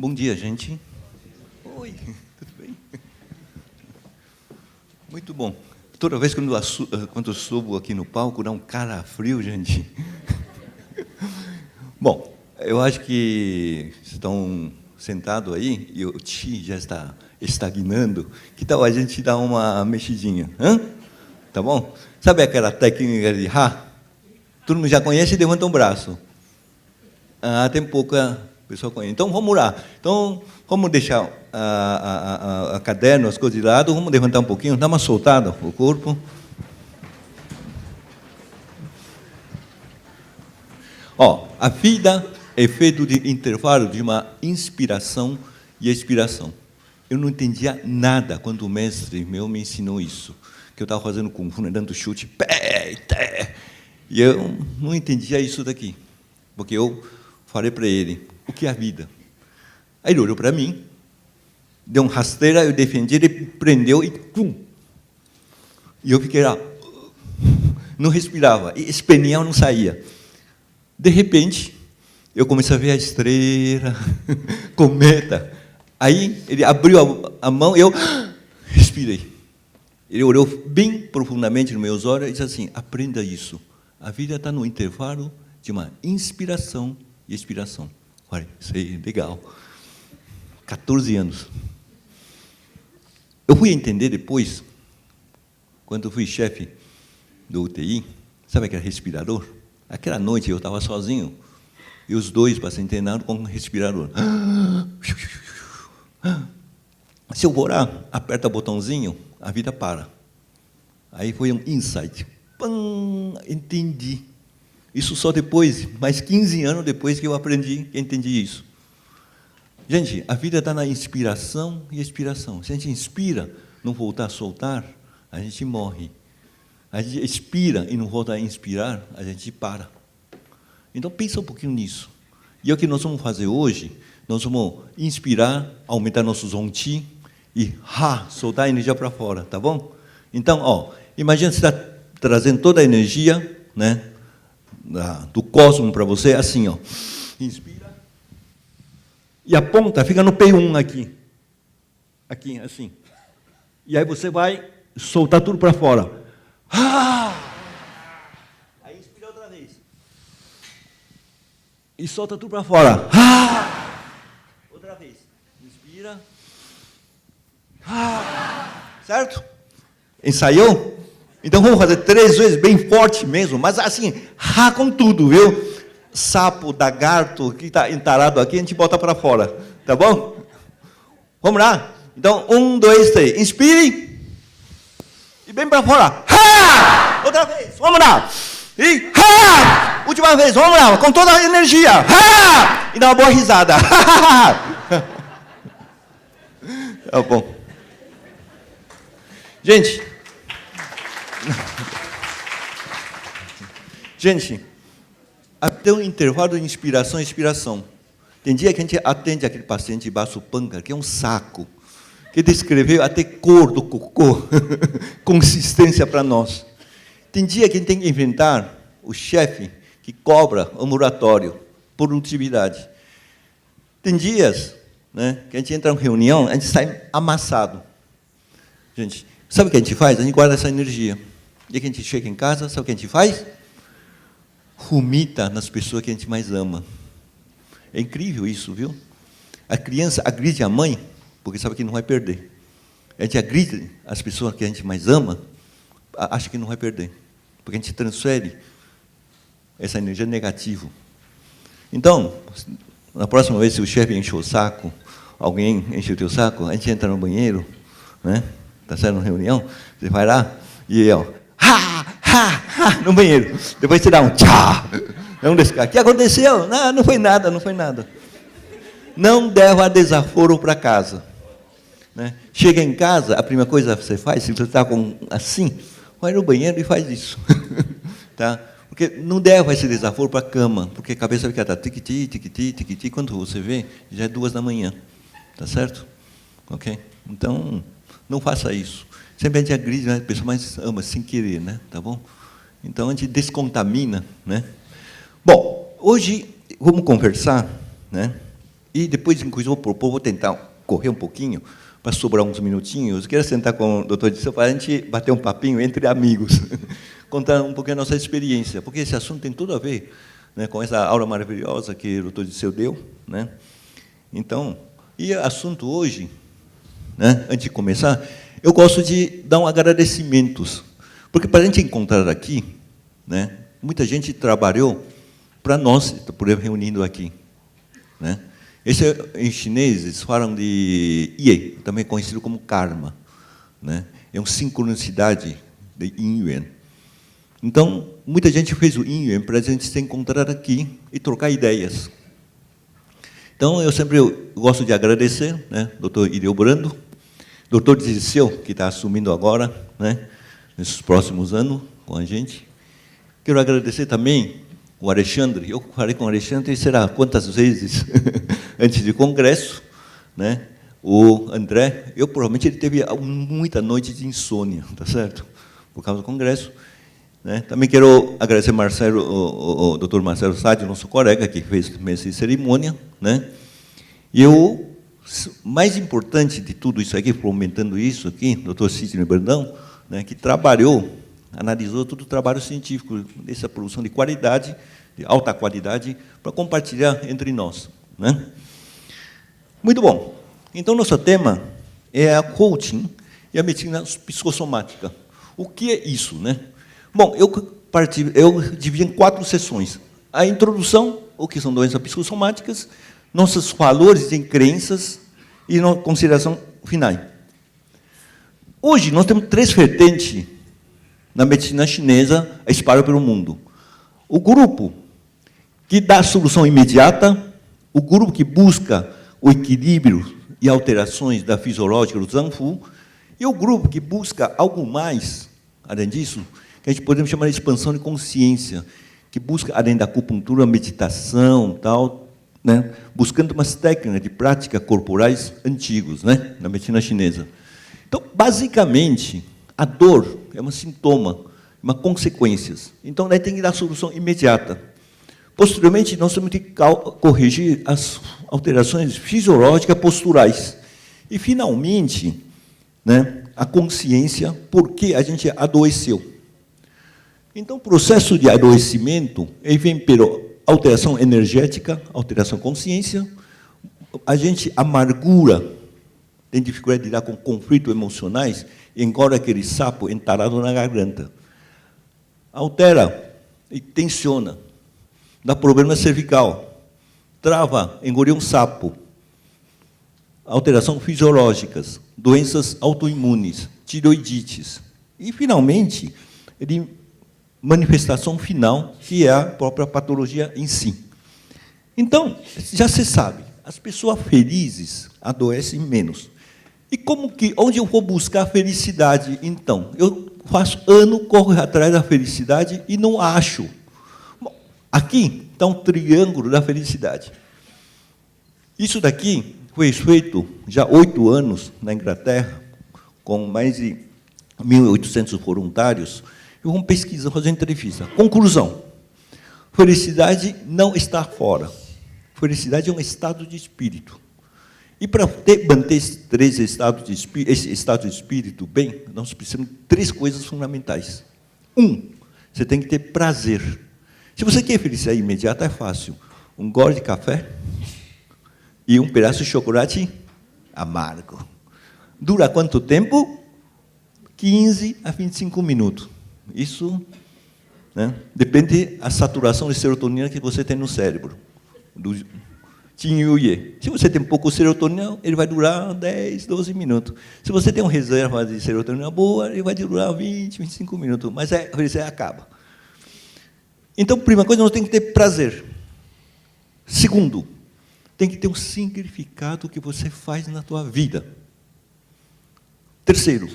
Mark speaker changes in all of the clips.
Speaker 1: Bom dia, gente. Oi, tudo bem? Muito bom. Toda vez quando eu subo aqui no palco, dá um calafrio, gente. Bom, eu acho que estão sentados aí e o Qi já está estagnando. Que tal a gente dar uma mexidinha? Hã? Tá bom? Sabe aquela técnica de Ha? Todo mundo já conhece e levanta um braço. Ah, tem pouca pessoa conhece. Então, vamos lá. Então, vamos deixar a caderno, as coisas de lado, vamos levantar um pouquinho, dar uma soltada o corpo. Ó, a vida é feita de intervalo de uma inspiração e expiração. Eu não entendia nada quando o mestre meu me ensinou isso. Que eu estava fazendo Kung Fu, dando chute, pé, té, e eu não entendia isso daqui. Porque eu falei para ele, o que é a vida? Aí ele olhou para mim, deu um rasteira, eu defendi, ele prendeu e pum! E eu fiquei lá, não respirava, e esse peniel não saía. De repente, eu comecei a ver a estrela, cometa. Aí ele abriu a mão e eu respirei. Ele olhou bem profundamente nos meus olhos e disse assim, aprenda isso. A vida está no intervalo de uma inspiração e expiração. Olha, isso aí é legal. 14 anos. Eu fui entender depois, quando eu fui chefe do UTI, sabe aquele respirador? Aquela noite eu estava sozinho, e os dois pacientes internados com um respirador. Se eu vou lá, aperta o botãozinho, a vida para. Aí foi um insight. Pam, entendi. Isso só depois, mais 15 anos depois que eu aprendi, que entendi isso. Gente, a vida está na inspiração e expiração. Se a gente inspira, não voltar a soltar, a gente morre. A gente expira e não volta a inspirar, a gente para. Então, pensa um pouquinho nisso. E é o que nós vamos fazer hoje, nós vamos inspirar, aumentar nosso Zong-Qi e soltar a energia para fora, tá bom? Então, ó, imagina você está trazendo toda a energia, né, do cosmos para você, assim, ó. Inspira. E a ponta fica no P1 aqui. Aqui, assim. E aí você vai soltar tudo para fora. Aí inspira outra vez. E solta tudo para fora. Outra vez. Inspira. Certo? Ensaiou? Então vamos fazer 3 vezes, bem forte mesmo, mas assim, com tudo, viu? Sapo, lagarto, que está entalado aqui, a gente bota para fora, tá bom? Vamos lá? Então, 1, 2, 3, inspire. E bem para fora. Outra vez, vamos lá. E última vez, vamos lá, com toda a energia. E dá uma boa risada. Tá bom. Gente, até o intervalo de inspiração e expiração. Tem dia que a gente atende aquele paciente de baço panga, que é um saco, que descreveu até cor do cocô, consistência para nós. Tem dia que a gente tem que inventar o chefe que cobra o ambulatório, produtividade. Tem dias, né, que a gente entra em reunião, a gente sai amassado. Gente, sabe o que a gente faz? A gente guarda essa energia. E que a gente chega em casa, sabe o que a gente faz? Vomita nas pessoas que a gente mais ama. É incrível isso, viu? A criança agride a mãe, porque sabe que não vai perder. A gente agride as pessoas que a gente mais ama, acha que não vai perder. Porque a gente transfere essa energia negativa. Então, na próxima vez, se o chefe enche o saco, alguém enche o teu saco, a gente entra no banheiro, né? Está sendo uma reunião, você vai lá e no banheiro. Depois você dá um tchá. Vamos descar. O que aconteceu? Não foi nada, não foi nada. Não leva desaforo para casa. Né? Chega em casa, a primeira coisa que você faz, se você está assim, vai no banheiro e faz isso. Tá? Porque não leva esse desaforo para a cama, porque a cabeça fica tiquiti, tiquiti, tiquiti, quando você vê, já é 2 da manhã. Tá certo? Ok? Então, não faça isso. Sempre a gente agride, né? A pessoa mais ama, sem querer, né? Tá bom? Então, a gente descontamina, né? Bom, hoje vamos conversar, né? E depois, inclusive, vou tentar correr um pouquinho, para sobrar uns minutinhos. Quero sentar com o doutor Disseu para a gente bater um papinho entre amigos, contar um pouquinho a nossa experiência, porque esse assunto tem tudo a ver, né, com essa aula maravilhosa que o doutor Disseu deu, né? Então, e o assunto hoje, né, antes de começar, eu gosto de dar um agradecimentos, porque para a gente encontrar aqui, né, muita gente trabalhou para nós, por exemplo, reunindo aqui, né? Esse, em chinês, eles falam de Ye, também conhecido como karma, né? É uma sincronicidade de Yin Yuan. Então, muita gente fez o Yin Yuan para a gente se encontrar aqui e trocar ideias. Então, eu sempre gosto de agradecer, né, doutor Ireu Brando, doutor Disseu, que está assumindo agora, né, nesses próximos anos com a gente. Quero agradecer também o Alexandre. Eu falei com o Alexandre, será quantas vezes, antes do congresso, né? O André, provavelmente ele teve muita noite de insônia, tá certo? Por causa do congresso, né? Também quero agradecer Marcelo, o Dr. Marcelo Sade, nosso colega, que fez essa cerimônia, né? E o mais importante de tudo isso aqui, fomentando isso aqui, Dr. Sidney Brandão, né, que trabalhou, analisou todo o trabalho científico dessa produção de qualidade, de alta qualidade, para compartilhar entre nós, né? Muito bom. Então, nosso tema é a coaching e a medicina psicossomática. O que é isso, né? Bom, eu dividi em 4 sessões. A introdução, o que são doenças psicossomáticas, nossos valores e crenças e a consideração final. Hoje, nós temos 3 vertentes na medicina chinesa espalhada pelo mundo. O grupo que dá a solução imediata, o grupo que busca o equilíbrio e alterações da fisiológica do Zangfu, e o grupo que busca algo mais, além disso, que a gente podemos chamar de expansão de consciência, que busca, além da acupuntura, meditação, tal, né, buscando umas técnicas de prática corporais antigos, né, na medicina chinesa. Então, basicamente, a dor é um sintoma, uma consequência. Então, daí tem que dar solução imediata. Posteriormente, nós temos que corrigir as alterações fisiológicas posturais. E, finalmente, né, a consciência, por que a gente adoeceu. Então, o processo de adoecimento ele vem pela alteração energética, alteração consciência, a gente amargura, tem dificuldade de lidar com conflitos emocionais, engorda aquele sapo entalado na garganta. Altera e tensiona, dá problema cervical, trava, engolir um sapo, alterações fisiológicas, doenças autoimunes, tiroidites. E, finalmente, manifestação final, que é a própria patologia em si. Então, já se sabe, as pessoas felizes adoecem menos. E onde eu vou buscar felicidade, então? Eu faço ano, corro atrás da felicidade e não acho. Bom, aqui está um triângulo da felicidade. Isso daqui foi feito já 8 anos na Inglaterra, com mais de 1.800 voluntários, e vamos pesquisar, fazer entrevista. Conclusão: felicidade não está fora. Felicidade é um estado de espírito. E para manter esse estado de espírito bem, nós precisamos de 3 coisas fundamentais. 1, você tem que ter prazer. Se você quer felicidade imediata, é fácil. Um gole de café e um pedaço de chocolate amargo. Dura quanto tempo? 15 a 25 minutos. Isso, né, depende da saturação de serotonina que você tem no cérebro. Do Qin-Yu-Ye. Se você tem pouco serotonina, ele vai durar 10, 12 minutos. Se você tem uma reserva de serotonina boa, ele vai durar 20, 25 minutos. Mas a felicidade acaba. Então, primeira coisa, nós temos que ter prazer. Segundo, tem que ter um significado que você faz na tua vida. Terceiro,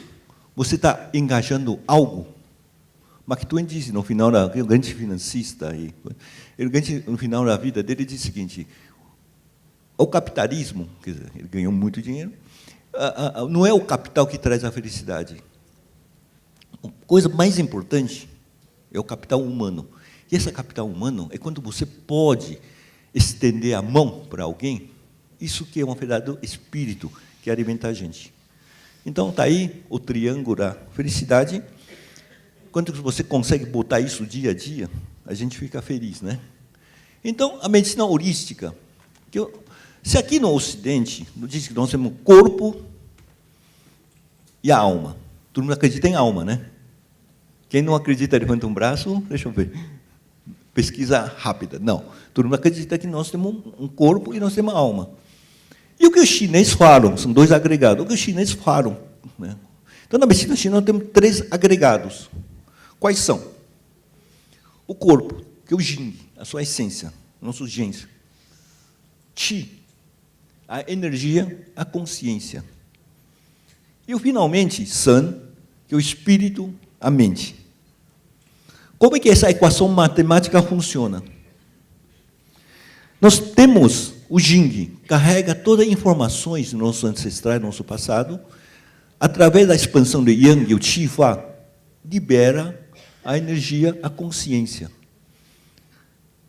Speaker 1: você está engajando algo. Mark Twain disse, no final, o grande financista, no final da vida dele, disse o seguinte: o capitalismo, quer dizer, ele ganhou muito dinheiro, não é o capital que traz a felicidade. A coisa mais importante é o capital humano. E esse capital humano é quando você pode estender a mão para alguém Isso que é um verdadeiro espírito que alimenta a gente. Então, está aí o triângulo da felicidade. Quando você consegue botar isso dia a dia, a gente fica feliz, né? Então, a medicina holística, se aqui no Ocidente, diz que nós temos o corpo e a alma. Todo mundo acredita em alma, né? Quem não acredita, levanta um braço, deixa eu ver. Pesquisa rápida. Não. Todo mundo acredita que nós temos um corpo e nós temos uma alma. E o que os chineses falam? São dois agregados. O que os chineses falam? Né? Então, na medicina chinesa, nós temos 3 agregados. Quais são? O corpo, que é o Jing, a sua essência, nossos genes. Qi, a energia, a consciência. E, finalmente, San, que é o espírito, a mente. Como é que essa equação matemática funciona? Nós temos o Jing, carrega todas as informações dos nossos ancestrais, do nosso passado, através da expansão do Yang e o Qi Fa, libera a energia, a consciência.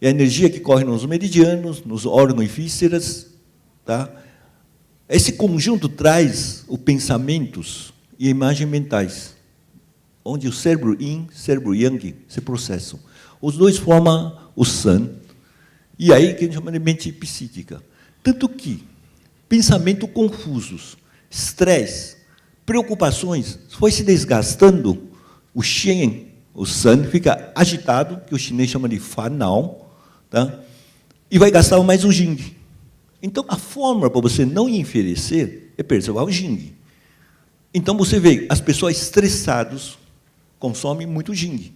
Speaker 1: É a energia que corre nos meridianos, nos órgãos e vísceras. Tá? Esse conjunto traz os pensamentos e imagens mentais, onde o cérebro Yin, cérebro Yang se processam. Os dois formam o San, e aí que a gente chama de mente psíquica. Tanto que pensamentos confusos, estresse, preocupações, foi se desgastando, o Shen, o San, fica agitado, que o chinês chama de Fanao, tá? E vai gastar mais o Jing. Então, a forma para você não envelhecer é preservar o Jing. Então, você vê, as pessoas estressadas consomem muito Jing.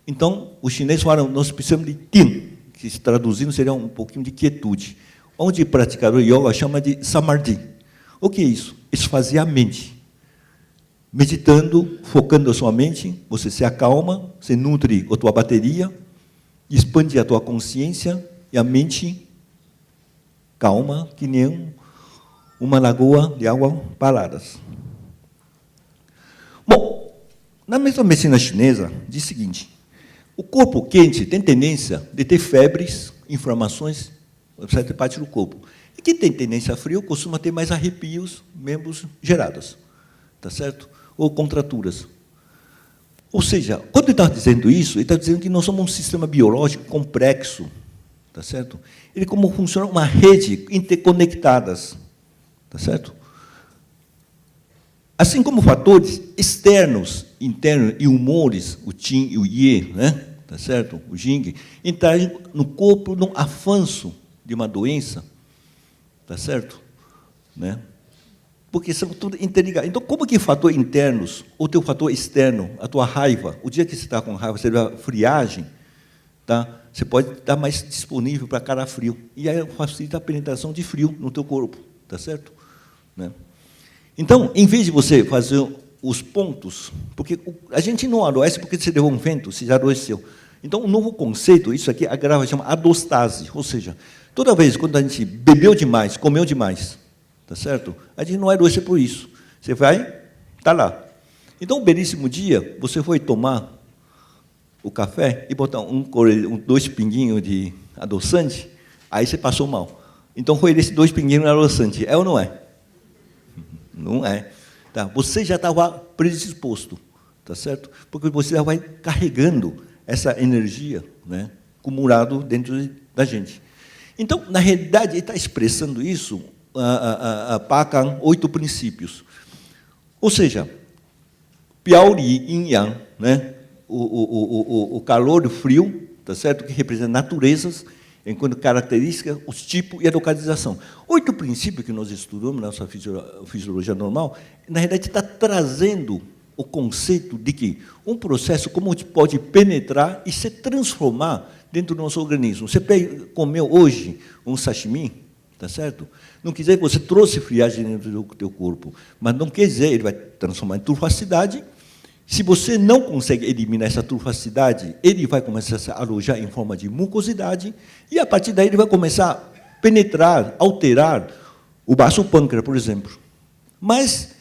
Speaker 1: Então, os chineses falam, nós precisamos de Tin, que traduzindo seria um pouquinho de quietude. Onde o praticador yoga chama de Samadhi. O que é isso? Esvaziar a mente. Meditando, focando a sua mente, você se acalma, você nutre a tua bateria, expande a tua consciência e a mente calma, que nem uma lagoa de água paradas. Bom, na mesma medicina chinesa, diz o seguinte, o corpo quente tem tendência de ter febres, inflamações, certa parte do corpo. E quem tem tendência a frio costuma ter mais arrepios, membros gerados, tá certo? Ou contraturas. Ou seja, quando ele está dizendo isso, ele está dizendo que nós somos um sistema biológico complexo, tá certo? Ele como funciona uma rede interconectadas, tá certo? Assim como fatores externos, internos e humores, o Qin e o Ye, né? Tá certo? O Jing, entrarem no corpo num avanço de uma doença, tá certo? Né? Porque são tudo interligados. Então, como que fator internos, ou teu fator externo, a tua raiva, o dia que você está com raiva, você dá friagem, tá? Você pode estar mais disponível para cara frio. E aí facilita a penetração de frio no teu corpo, tá certo? Né? Então, em vez de você fazer os pontos, porque a gente não adoece porque você deu um vento, você já adoeceu. Então, um novo conceito, isso aqui agrava, chama adostase, ou seja, toda vez quando a gente bebeu demais, comeu demais, tá certo? A gente não vai adoecer por isso. Você vai, tá lá. Então, um belíssimo dia, você foi tomar o café e botar 2 pinguinhos de adoçante, aí você passou mal. Então, foi esses 2 pinguinhos de adoçante. É ou não é? Não é. Tá? Você já estava predisposto, tá certo? Porque você já vai carregando essa energia, né, acumulado dentro da gente. Então, na realidade, ele está expressando isso, a Pakan, 8 princípios. Ou seja, Piao Li, Yin Yang, né, o calor e o frio, tá certo? Que representa naturezas, enquanto característica, os tipos e a localização. 8 princípios que nós estudamos na nossa fisiologia normal, na realidade, está trazendo o conceito de que um processo como pode penetrar e se transformar dentro do nosso organismo. Você comeu hoje um sashimi, tá certo? Não quer dizer que você trouxe friagem dentro do teu corpo, mas não quer dizer que ele vai transformar em turfacidade. Se você não consegue eliminar essa turfacidade, ele vai começar a se alojar em forma de mucosidade, e, a partir daí, ele vai começar a penetrar, alterar o baço pâncreas, por exemplo. Mas,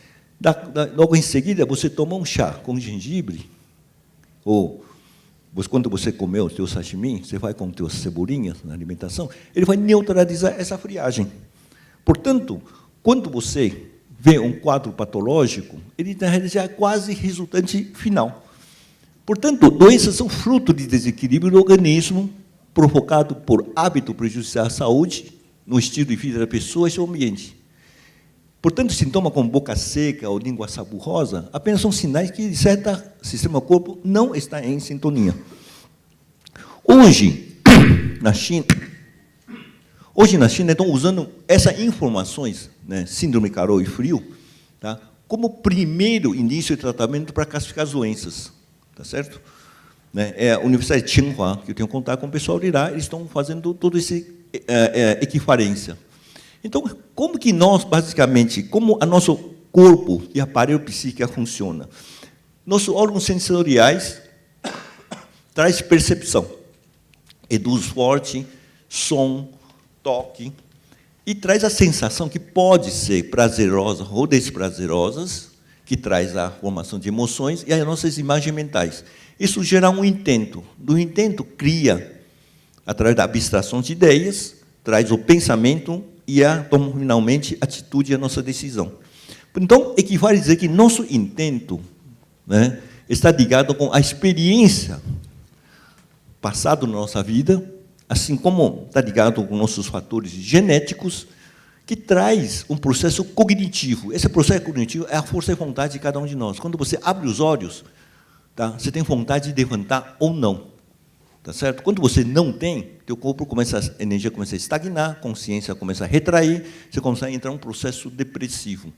Speaker 1: logo em seguida, você toma um chá com gengibre, ou, quando você comeu o teu sashimi, você vai com as teus cebolinhas na alimentação, ele vai neutralizar essa friagem. Portanto, quando você vê um quadro patológico, ele já é quase resultante final. Portanto, doenças são fruto de desequilíbrio do organismo provocado por hábito prejudicial à saúde, no estilo de vida da pessoa e seu ambiente. Portanto, sintomas como boca seca ou língua sabugosa apenas são sinais que, de certo sistema do corpo não está em sintonia. Hoje, na China, estão usando essas informações, né, síndrome calor e frio, tá, como primeiro início de tratamento para classificar as doenças. Tá certo? Né, é a Universidade de Tsinghua, que eu tenho contato com o pessoal de lá, eles estão fazendo toda essa equivalência. Então, como que nós, basicamente, como o nosso corpo e aparelho psíquico funciona? Nossos órgãos sensoriais traz percepção, reduz forte, som, toque, e traz a sensação que pode ser prazerosa ou desprazerosas, que traz a formação de emoções e as nossas imagens mentais. Isso gera um intento. Do intento, cria, através da abstração de ideias, traz o pensamento e, finalmente, a atitude e a nossa decisão. Então, equivale a dizer que nosso intento, né, está ligado com a experiência passada na nossa vida, assim como está ligado com nossos fatores genéticos, que traz um processo cognitivo. Esse processo cognitivo é a força de vontade de cada um de nós. Quando você abre os olhos, tá, você tem vontade de levantar ou não. Tá certo? Quando você não tem, teu corpo começa, a energia começa a estagnar, a consciência começa a retrair, você começa a entrar em um processo depressivo.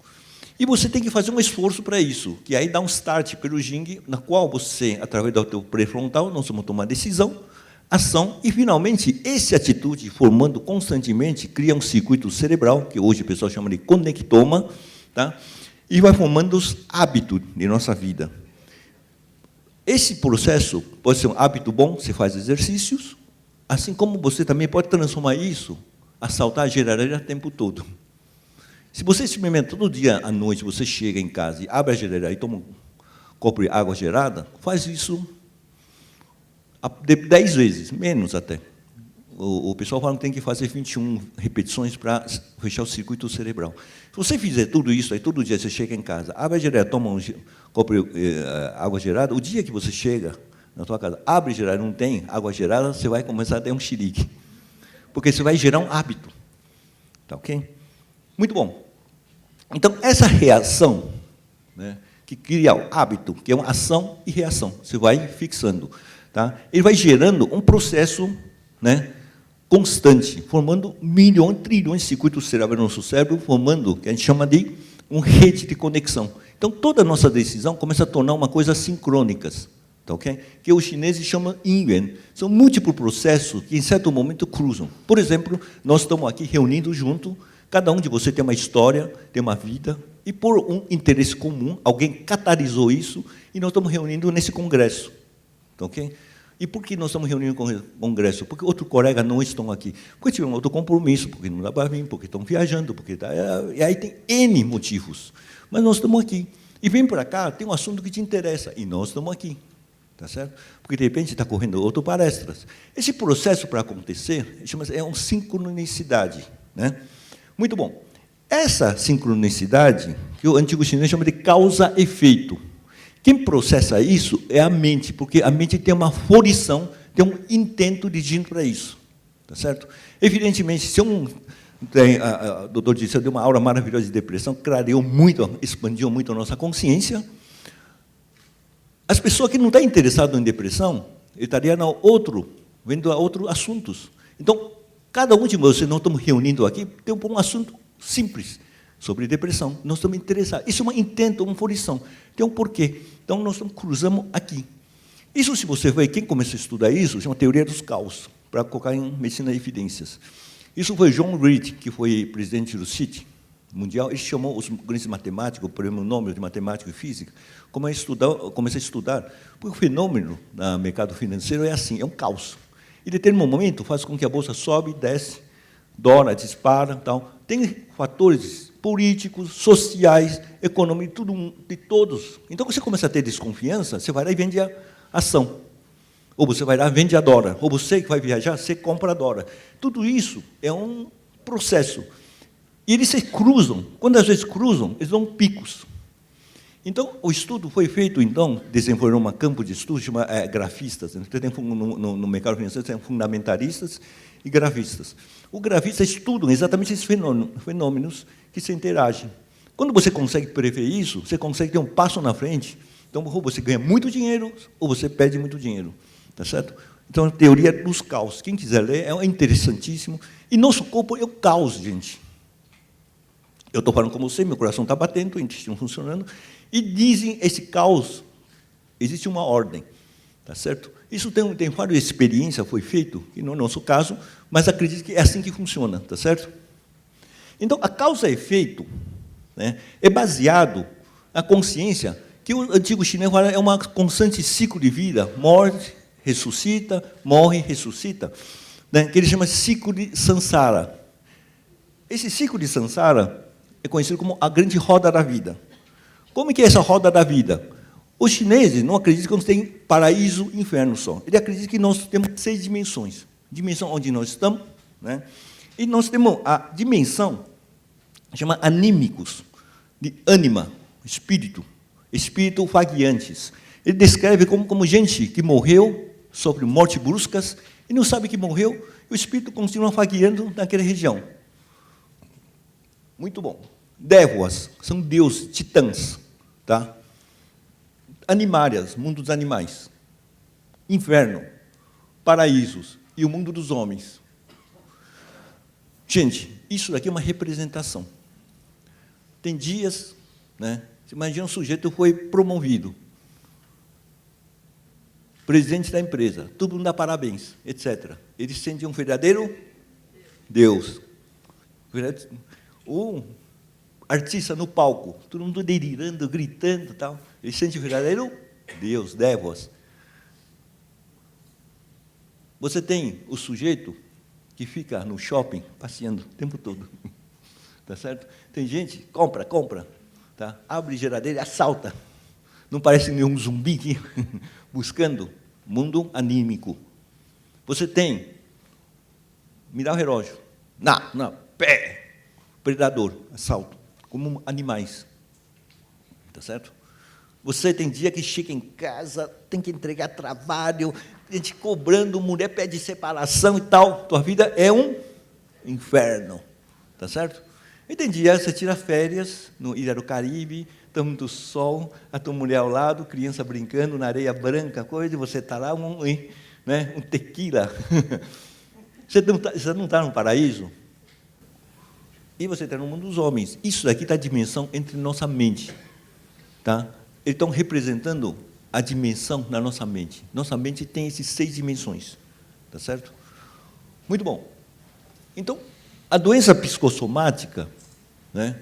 Speaker 1: E você tem que fazer um esforço para isso, que aí dá um start pelo Jing, na qual você, através do teu pré-frontal, nós vamos tomar decisão, ação, e, finalmente, essa atitude, formando constantemente, cria um circuito cerebral, que hoje o pessoal chama de conectoma, tá? E vai formando os hábitos de nossa vida. Esse processo pode ser um hábito bom, você faz exercícios, assim como você também pode transformar isso, a saltar a geladeira o tempo todo. Se você experimenta todo dia à noite, você chega em casa e abre a geladeira e toma um copo de água gelada, faz isso 10 vezes, menos até. O pessoal fala que tem que fazer 21 repetições para fechar o circuito cerebral. Se você fizer tudo isso, aí todo dia você chega em casa, abre a geladeira, toma um copo de água gelada, o dia que você chega na sua casa, abre a geladeira, não tem água gelada, você vai começar a ter um xerique. Porque você vai gerar um hábito. Tá ok? Muito bom. Então, essa reação, né, que cria o hábito, que é uma ação e reação, você vai fixando. Tá? Ele vai gerando um processo, né, constante, formando milhões, trilhões de circuitos cerebrais no nosso cérebro, formando o que a gente chama de uma rede de conexão. Então, toda a nossa decisão começa a tornar uma coisa sincrônicas, tá, okay? Que os chineses chamam yin. São múltiplos processos que, em certo momento, cruzam. Por exemplo, nós estamos aqui reunindo junto, cada um de vocês tem uma história, tem uma vida, e por um interesse comum, alguém catalisou isso, e nós estamos reunindo nesse congresso. Tá, okay? E por que nós estamos reunindo com o congresso? Porque outros colegas não estão aqui. Porque tiveram outro compromisso, porque não dá para vir, porque estão viajando, porque tá, e aí tem N motivos. Mas nós estamos aqui. E vem para cá, tem um assunto que te interessa, e nós estamos aqui. Tá certo? Porque, de repente, está correndo outras palestras. Esse processo, para acontecer, é uma sincronicidade. Né? Muito bom. Essa sincronicidade, que o antigo chinês chama de causa-efeito. Quem processa isso é a mente, porque a mente tem uma volição, tem um intento de para isso. Tá certo? Evidentemente, se o doutor disse, deu uma aula maravilhosa de depressão, clareou muito, expandiu muito a nossa consciência. As pessoas que não estão interessadas em depressão, estariam vendo outros assuntos. Então, cada um de vocês, nós estamos reunindo aqui, tem um assunto simples sobre depressão. Nós estamos interessados. Isso é um intento, uma volição. Tem um porquê. Então, nós cruzamos aqui. Isso, se você ver, quem começou a estudar isso, chama teoria dos caos, para colocar em medicina de evidências. Isso foi John Reed, que foi presidente do CIT mundial. Ele chamou os grandes matemáticos, o prêmio Nobel de Matemática e Física, começou a estudar, porque o fenômeno no mercado financeiro é assim, é um caos. E, em determinado momento, faz com que a bolsa sobe, desce, dólar, dispara, tal. Tem fatores políticos, sociais, econômicos, tudo, de todos. Então, você começa a ter desconfiança, você vai lá e vende a ação. Ou você vai lá e vende a dólar. Ou você que vai viajar, você compra a dólar. Tudo isso é um processo. E eles se cruzam. Quando às vezes cruzam, eles dão picos. Então, o estudo foi feito, então, desenvolveu um campo de estudo chamado grafistas. Então, tem, no mercado financeiro tem fundamentalistas e grafistas. Os grafistas estudam exatamente esses fenômenos que se interagem. Quando você consegue prever isso, você consegue ter um passo na frente. Então, ou você ganha muito dinheiro, ou você perde muito dinheiro. Tá certo? Então, a teoria dos caos. Quem quiser ler, é interessantíssimo. E nosso corpo é o caos, gente. Eu estou falando com você, meu coração está batendo, o intestino funcionando, e dizem esse caos, existe uma ordem, tá certo? Isso tem várias experiências, foi feito, que não é o nosso caso, mas acredito que é assim que funciona, tá certo? Então, a causa e efeito, né, é baseado na consciência que o antigo chinês fala é uma constante ciclo de vida, morre, ressuscita, né, que ele chama de ciclo de samsara. Esse ciclo de samsara é conhecido como a grande roda da vida. Como que é essa roda da vida? Os chineses não acreditam que nós temos paraíso e inferno só. Eles acreditam que nós temos 6 dimensões. Dimensão onde nós estamos, né? E nós temos a dimensão, chama anímicos, de ânima, espírito vagueantes. Ele descreve como gente que morreu, sofre morte bruscas, e não sabe que morreu, e o espírito continua vagueando naquela região. Muito bom. Dévoas são deuses, titãs, tá? Animárias, mundo dos animais. Inferno, paraísos e o mundo dos homens. Gente, isso daqui é uma representação. Tem dias, né? Você imagina um sujeito foi promovido, presidente da empresa, todo mundo dá parabéns, etc. Ele se sente um verdadeiro Deus. Um artista no palco, todo mundo delirando, gritando, tal. Ele sente verdadeiro Deus, dévoas. Você tem o sujeito que fica no shopping passeando o tempo todo, tá certo? Tem gente compra, tá? Abre geladeira, assalta. Não parece nenhum zumbi aqui, buscando mundo anímico. Você tem, me dá o relógio, não, pé. Predador, assalto, como animais. Tá certo? Você tem dia que chega em casa, tem que entregar trabalho, gente cobrando, mulher pede separação e tal. Tua vida é um inferno. Tá certo? E tem dia que você tira férias no Ilha do Caribe, está muito sol, a tua mulher ao lado, criança brincando na areia branca, coisa, e você está lá, um tequila. Você não está no paraíso? E você está no mundo dos homens. Isso daqui está a dimensão entre nossa mente. Tá? Eles estão representando a dimensão na nossa mente. Nossa mente tem essas 6 dimensões. Tá certo? Muito bom. Então, a doença psicossomática, né?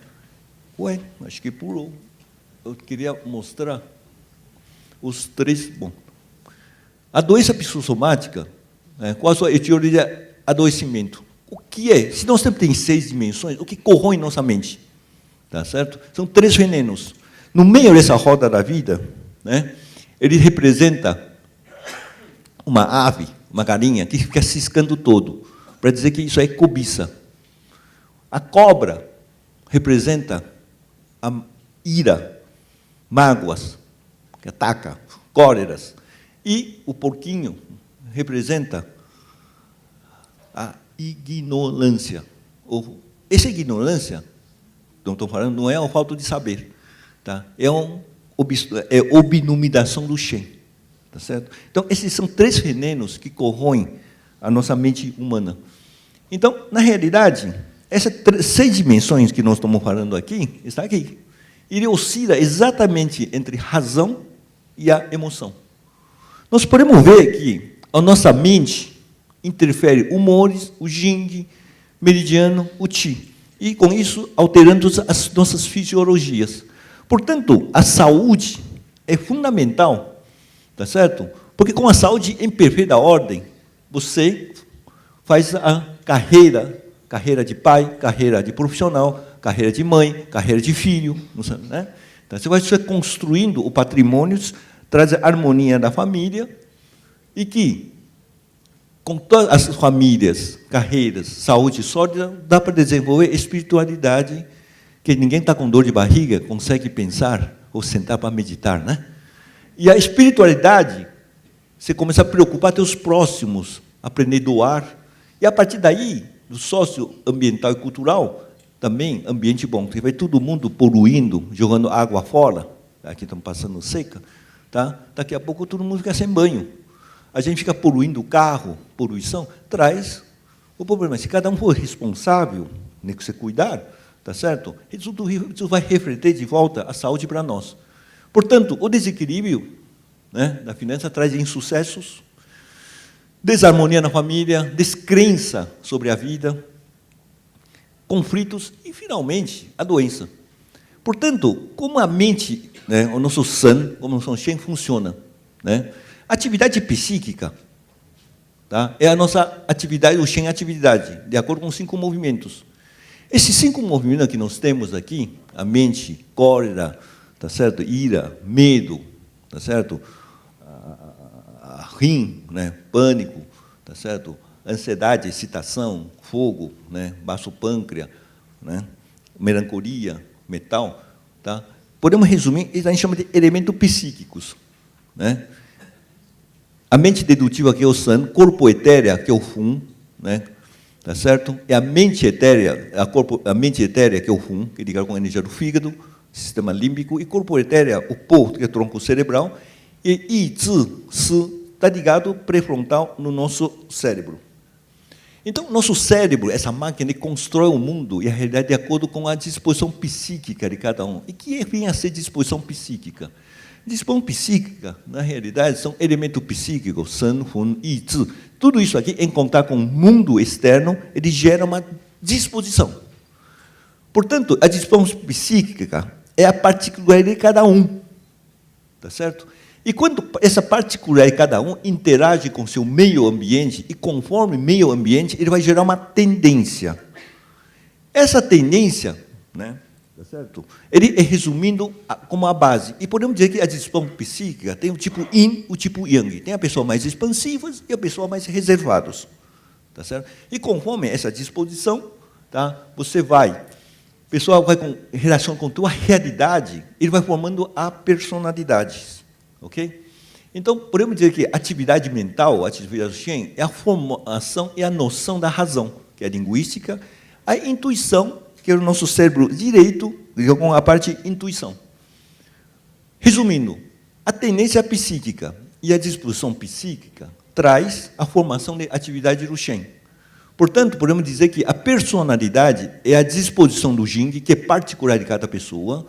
Speaker 1: Acho que pulou. Eu queria mostrar os 3. Bom, a doença psicossomática, né? Qual a sua etiologia de adoecimento? O que é? Se nós temos 6 dimensões, o que corrói nossa mente? Tá certo? São 3 venenos. No meio dessa roda da vida, né, ele representa uma ave, uma galinha, que fica ciscando todo, para dizer que isso é cobiça. A cobra representa a ira, mágoas, que ataca, cóleras. E o porquinho representa a ignorância. Essa ignorância, não estou falando, não é a falta de saber, tá? É obnubilação do Shen, tá certo? Então, esses são 3 venenos que corroem a nossa mente humana. Então, na realidade, essas 6 dimensões que nós estamos falando aqui, está aqui. Ele oscila exatamente entre razão e a emoção. Nós podemos ver que a nossa mente interfere humores, o Jing, meridiano, o Qi, e com isso alterando as nossas fisiologias. Portanto, a saúde é fundamental, tá certo? Porque com a saúde em perfeita ordem, você faz a carreira de pai, carreira de profissional, carreira de mãe, carreira de filho, né? Então, você vai construindo o patrimônio, traz a harmonia da família, e que com todas as famílias, carreiras, saúde sólida, dá para desenvolver espiritualidade, que ninguém está com dor de barriga, consegue pensar ou sentar para meditar, né? E a espiritualidade, você começa a preocupar teus próximos, aprender a doar, e a partir daí, do socioambiental e cultural, também ambiente bom, porque vai todo mundo poluindo, jogando água fora, aqui estamos passando seca, tá? Daqui a pouco todo mundo fica sem banho. A gente fica poluindo o carro, poluição, traz o problema. Se cada um for responsável, nem que você cuidar, tá certo? Isso vai refletir de volta a saúde para nós. Portanto, o desequilíbrio, né, da finança traz insucessos, desarmonia na família, descrença sobre a vida, conflitos e, finalmente, a doença. Portanto, como a mente, né, o nosso San, como o nosso Shen funciona, né? Atividade psíquica, tá? É a nossa atividade, o Shen atividade, de acordo com 5 movimentos. Esses 5 movimentos que nós temos aqui, a mente, cólera, tá certo? Ira, medo, tá certo? A rim, né? Pânico, tá certo? Ansiedade, excitação, fogo, né? Baixo pâncreas, né? Melancolia, metal, tá? Podemos resumir, a gente chama de elementos psíquicos, né? A mente dedutiva, que é o San, corpo etérea, que é o Fun, né? Tá certo? E a mente etérea, a mente etérea, que é o Fun, que liga com a energia do fígado, sistema límbico, e corpo etérea, o Po, que é o tronco cerebral, e I, Zi, Si, está ligado pré-frontal no nosso cérebro. Então, nosso cérebro, essa máquina, ele constrói o mundo e a realidade de acordo com a disposição psíquica de cada um. E que vem a ser disposição psíquica? Disposição psíquica, na realidade, são elementos psíquicos, San, Hun, Yi, Zi. Tudo isso aqui, em contato com o mundo externo, ele gera uma disposição. Portanto, a disposição psíquica é a particularidade de cada um. Tá certo? E quando essa particularidade de cada um interage com seu meio ambiente, e conforme meio ambiente, ele vai gerar uma tendência. Essa tendência, né? Tá certo? Ele é resumindo como a base. E podemos dizer que a disposição psíquica tem o tipo Yin e o tipo Yang. Tem a pessoa mais expansiva e a pessoa mais reservados. Tá certo? E conforme essa disposição, tá? Você vai, a pessoa vai com relação com a tua realidade, ele vai formando a personalidade. Ok? Então, podemos dizer que a atividade mental, a atividade Shen, é a formação e a noção da razão, que é a linguística, a intuição, que é o nosso cérebro direito, com a parte intuição. Resumindo, a tendência psíquica e a disposição psíquica traz a formação de atividade do Shen. Portanto, podemos dizer que a personalidade é a disposição do Jing, que é particular de cada pessoa,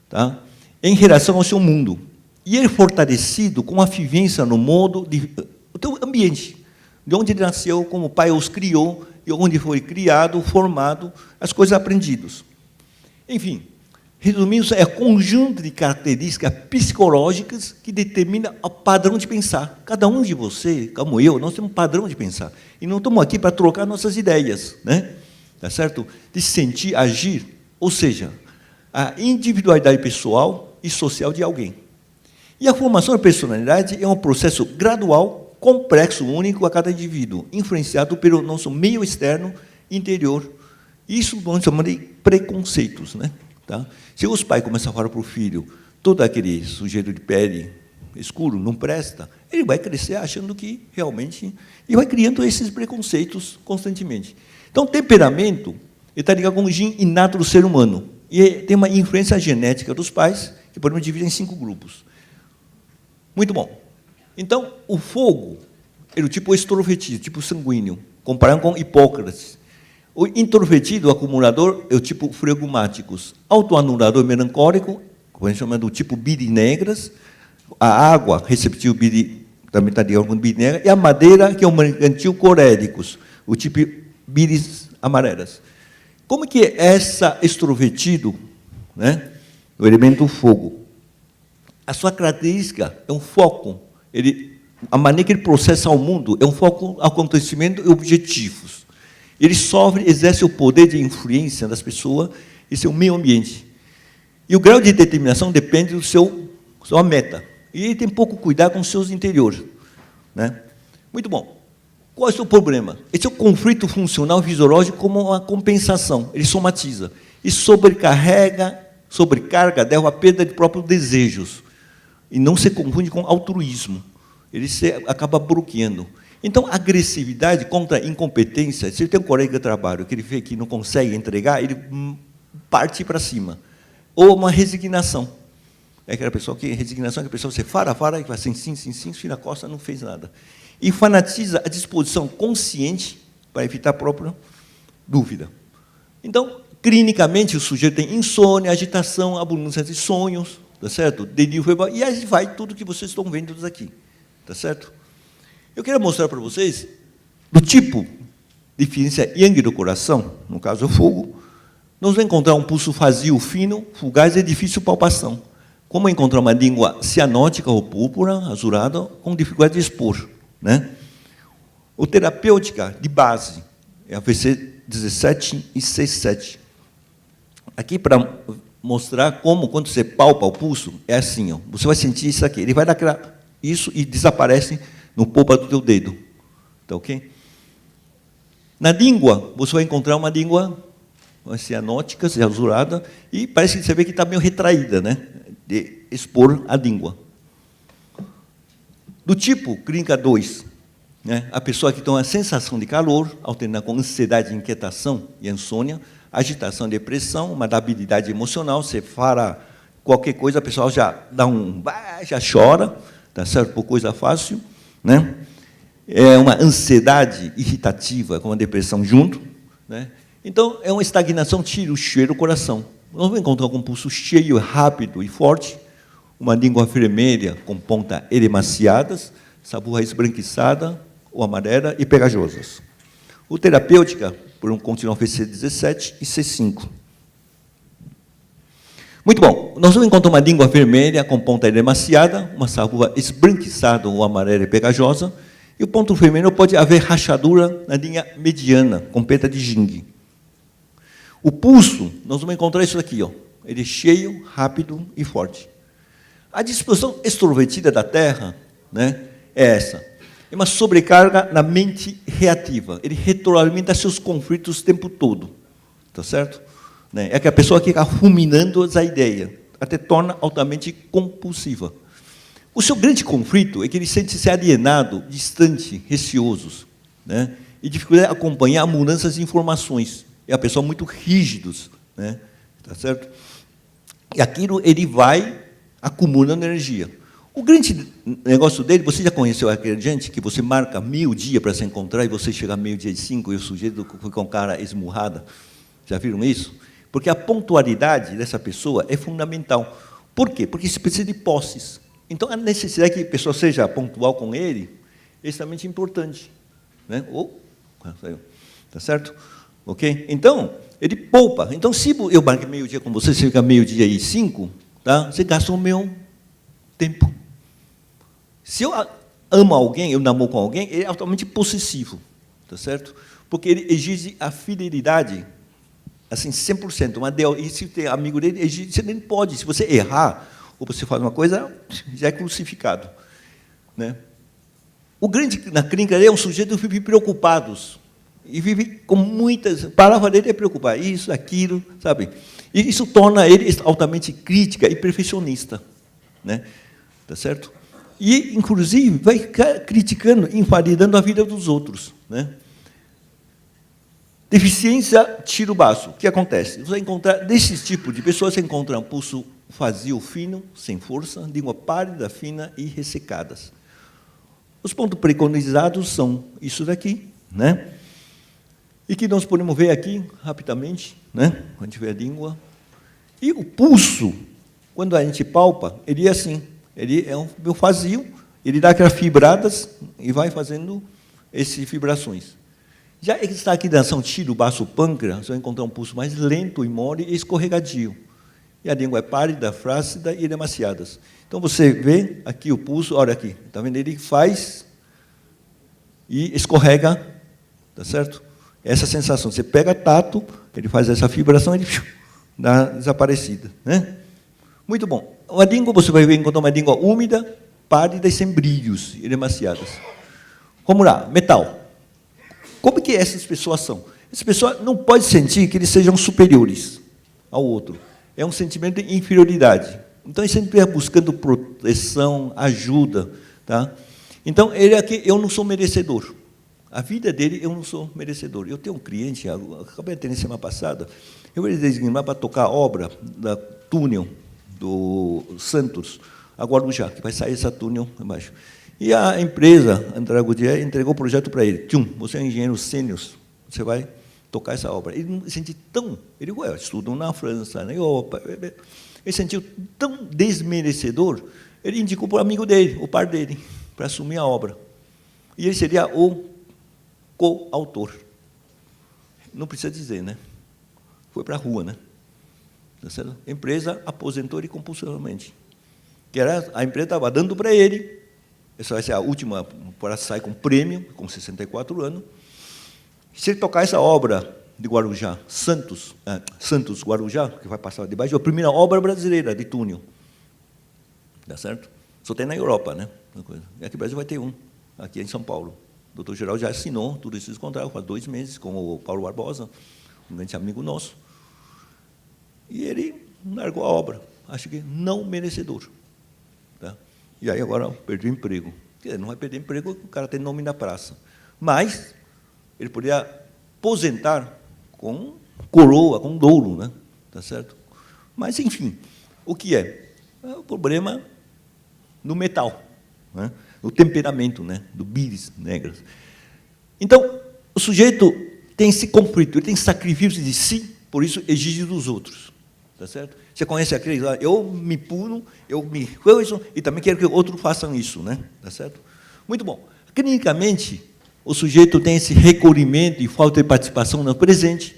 Speaker 1: tá? Em relação ao seu mundo. E é fortalecido com a vivência no modo do teu ambiente, de onde ele nasceu, como o pai os criou, e onde foi criado, formado, as coisas aprendidas. Enfim, resumindo, é um conjunto de características psicológicas que determina o padrão de pensar. Cada um de você, como eu, nós temos um padrão de pensar. E não estamos aqui para trocar nossas ideias, né? Tá certo? De sentir, agir, ou seja, a individualidade pessoal e social de alguém. E a formação da personalidade é um processo gradual, complexo, único a cada indivíduo, influenciado pelo nosso meio externo interior. Isso nós chamamos de preconceitos, né? Tá? Se os pais começam a falar para o filho, todo aquele sujeito de pele escuro não presta, ele vai crescer achando que realmente... E vai criando esses preconceitos constantemente. Então, temperamento está ligado com o gene inato do ser humano. E tem uma influência genética dos pais, que podemos dividir em 5 grupos. Muito bom. Então, o fogo é o tipo extrovertido, tipo sanguíneo, comparado com Hipócrates. O introvertido, o acumulador, é o tipo flegumáticos. Autoanulador melancólico, como a gente chama do tipo birinegras. A água, receptivo também está ligado com birinegra. E a madeira, que é o mercantil coléricos, o tipo biris amarelas. Como que é essa extrovertido, né? O elemento fogo? A sua característica é um foco. A maneira que ele processa o mundo é um foco, acontecimento e objetivos. Ele exerce o poder de influência das pessoas e seu meio ambiente. E o grau de determinação depende do sua meta. E ele tem pouco cuidado com os seus interiores, né? Muito bom. Qual é o seu problema? Esse é o conflito funcional fisiológico como uma compensação, ele somatiza. E sobrecarga leva à perda de próprios desejos. E não se confunde com altruísmo. Ele acaba bloqueando. Então, agressividade contra a incompetência, se ele tem um colega de trabalho que ele vê que não consegue entregar, ele parte para cima. Ou uma resignação. É aquela pessoa que, resignação, é aquela pessoa que você fala, e vai assim, sim, na costa, não fez nada. E fanatiza a disposição consciente para evitar a própria dúvida. Então, clinicamente, o sujeito tem insônia, agitação, abundância de sonhos, tá certo? Delírio verbal, e aí vai tudo que vocês estão vendo aqui, tá certo? Eu quero mostrar para vocês, do tipo de deficiência yang do coração, no caso o fogo, nós vamos encontrar um pulso vazio, fino, fugaz e difícil palpação. Como encontrar uma língua cianótica ou púrpura, azulada, com dificuldade de expor, né? O terapêutica de base é a VC 17 e C7. Aqui para mostrar como, quando você palpa o pulso, é assim, ó, você vai sentir isso aqui, ele vai dar isso e desaparece no polpa do teu dedo, tá ok? Na língua, você vai encontrar uma língua cianótica, azulada, e parece que você vê que está meio retraída, né? De expor a língua. Do tipo clínica 2, né? A pessoa que tem uma sensação de calor, alternada com ansiedade, inquietação e insônia, agitação, depressão, uma labilidade emocional, você fala qualquer coisa, a pessoa já dá já chora, tá certo? Por coisa fácil, né? É uma ansiedade irritativa, com uma depressão junto, né? Então, é uma estagnação, tira o cheiro do coração. Nós vamos encontrar um pulso cheio, rápido e forte, uma língua vermelha com pontas edemaciadas, saburra esbranquiçada ou amarela e pegajosas. O terapêutica, por um continuo VC17 e C5. Muito bom. Nós vamos encontrar uma língua vermelha com ponta edemaciada, uma saburra esbranquiçada ou amarela e pegajosa, e o ponto vermelho pode haver rachadura na linha mediana, com peta de Jing. O pulso, nós vamos encontrar isso aqui, ó. Ele é cheio, rápido e forte. A disposição extrovertida da Terra, né, é essa. É uma sobrecarga na mente reativa. Ele retroalimenta seus conflitos o tempo todo. Tá certo? Né? É que a pessoa que fica ruminando essa ideia, até torna altamente compulsiva. O seu grande conflito é que ele sente-se alienado, distante, receoso, né? E dificuldade de acompanhar mudanças de informações. É a pessoa muito rígidos, né? Tá certo? E aquilo ele vai acumulando energia. O grande negócio dele, você já conheceu aquele gente que você marca 1000 dias para se encontrar e você chega 12:05 e o sujeito foi com cara esmurrada? Já viram isso? Porque a pontualidade dessa pessoa é fundamental. Por quê? Porque você precisa de posses. Então, a necessidade que a pessoa seja pontual com ele é extremamente importante, né? Tá certo? Ok? Então, ele poupa. Então, se eu marquei 1000 dias com você, você fica 12:05, tá? Você gastou o meu tempo. Se eu amo alguém, eu namoro com alguém, ele é altamente possessivo, tá certo? Porque ele exige a fidelidade, assim, 100%. E se tem amigo dele, você nem pode. Se você errar, ou você faz uma coisa, já é crucificado, né? O grande, na clínica, ele é um sujeito que vive preocupados. E vive com muitas... A palavra dele é preocupar, isso, aquilo, sabe? E isso torna ele altamente crítica e perfeccionista, né? Tá certo? E, inclusive, vai criticando, invalidando a vida dos outros, né? Deficiência, tiro baço. O que acontece? Você vai encontrar, desses tipos de pessoas, você encontra um pulso vazio, fino, sem força, língua pálida, fina e ressecadas. Os pontos preconizados são isso daqui, né? E que nós podemos ver aqui, rapidamente, né? Quando a gente vê a língua. E o pulso, quando a gente palpa, ele é assim, ele é um meio vazio, ele dá aquelas fibradas e vai fazendo essas vibrações. Já está aqui na ação tiro, baço, pâncreas, você vai encontrar um pulso mais lento e mole e escorregadio. E a língua é pálida, flácida e edemaciadas. Então, você vê aqui o pulso, olha aqui, está vendo? Ele faz e escorrega, tá certo? Essa sensação, você pega tato, ele faz essa vibração, ele dá desaparecida, né? Muito bom. A língua, você vai encontrar uma língua úmida, pálida e sem brilhos, edemaciadas. Vamos lá, metal. como que essas pessoas são? Essas pessoas não podem sentir que eles sejam superiores ao outro. É um sentimento de inferioridade. Então, ele sempre está buscando proteção, ajuda. Tá? Então, ele é que eu não sou merecedor. A vida dele, eu não sou merecedor. Eu tenho um cliente, acabei de ter na semana passada, eu vou designar para tocar a obra da túnel do Santos, a Guarujá, que vai sair essa túnel embaixo. E a empresa, André Gutierrez, entregou o projeto para ele. Você é um engenheiro sênior, você vai tocar essa obra. Ele não se sentiu tão... Ele estuda na França, na Europa. Ele se sentiu tão desmerecedor, ele indicou para o amigo dele, o par dele, para assumir a obra. E ele seria o coautor. Não precisa dizer, né? Foi para a rua, né? A empresa aposentou ele compulsivamente. A empresa estava dando para ele, essa vai ser a última, para sair com prêmio, com 64 anos. Se ele tocar essa obra de Guarujá, Santos Guarujá, que vai passar debaixo, é a primeira obra brasileira de túnel. Dá certo? Só tem na Europa, né? E aqui no Brasil vai ter um, aqui em São Paulo. O doutor Geral já assinou tudo esses contratos, faz 2 meses, com o Paulo Barbosa, um grande amigo nosso. E ele largou a obra, acho que não merecedor. Tá? E aí agora perdeu o emprego. Não vai perder emprego, o cara tem nome na praça. Mas ele poderia aposentar com coroa, com douro, né? Tá certo? Mas, enfim, o que é? É o problema no metal, né? No temperamento, né? Do bíris negras. Então, o sujeito tem esse conflito, ele tem sacrifício de si, por isso exige dos outros. Tá certo? Você conhece aquele lá, eu me puno, eu me coiso, e também quero que outros façam isso, né? Tá certo? Muito bom. Clinicamente, o sujeito tem esse recolhimento e falta de participação no presente,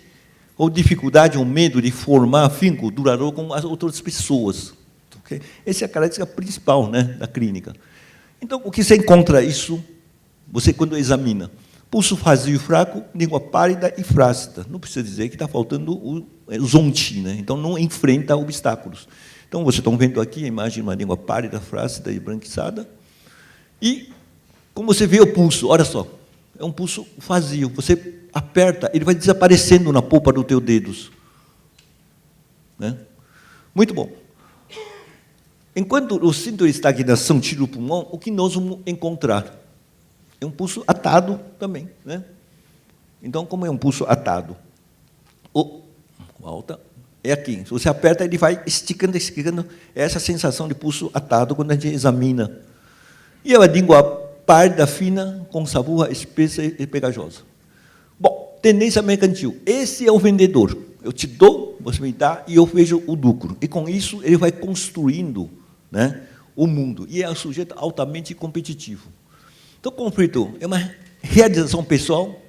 Speaker 1: ou dificuldade ou medo de formar vínculo duradouro com as outras pessoas. Okay? Essa é a característica principal, né, da clínica. Então, o que você encontra isso, você quando examina? Pulso vazio e fraco, língua pálida e flácida. Não precisa dizer que está faltando o zonti, né? Então, não enfrenta obstáculos. Então, vocês estão vendo aqui a imagem de uma língua pálida, flácida e branquiçada. E, como você vê o pulso, olha só, é um pulso vazio. Você aperta, ele vai desaparecendo na polpa dos teus dedos. Né? Muito bom. Enquanto o cinto de estagnação tira o pulmão, o que nós vamos encontrar? É um pulso atado também. Né? Então, como é um pulso atado? Volta, é aqui. Se você aperta, ele vai esticando, esticando. É essa sensação de pulso atado quando a gente examina. E a língua pálida, fina, com savurra espessa e pegajosa. Bom, tendência mercantil. Esse é o vendedor. Eu te dou, você me dá, e eu vejo o lucro. E, com isso, ele vai construindo, né, o mundo. E é um sujeito altamente competitivo. Então, o conflito é uma realização pessoal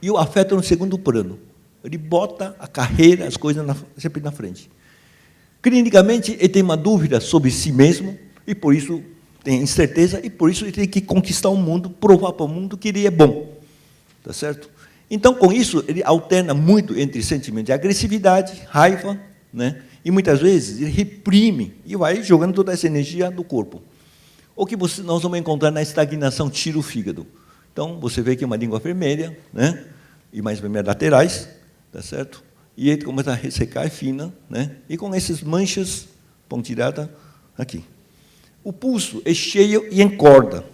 Speaker 1: e o afeto no segundo plano. Ele bota a carreira, as coisas sempre na frente. Clinicamente, ele tem uma dúvida sobre si mesmo, e, por isso, tem incerteza, e, por isso, ele tem que conquistar o mundo, provar para o mundo que ele é bom. Tá certo? Então, com isso, ele alterna muito entre sentimento de agressividade, raiva, né? E, muitas vezes, ele reprime e vai jogando toda essa energia do corpo. O que nós vamos encontrar na estagnação, tira o fígado. Então, você vê que é uma língua vermelha, né? E mais vermelhas laterais, tá certo? E ele começa a ressecar, é fina, né? E com essas manchas pontilhadas aqui. O pulso é cheio e encorda.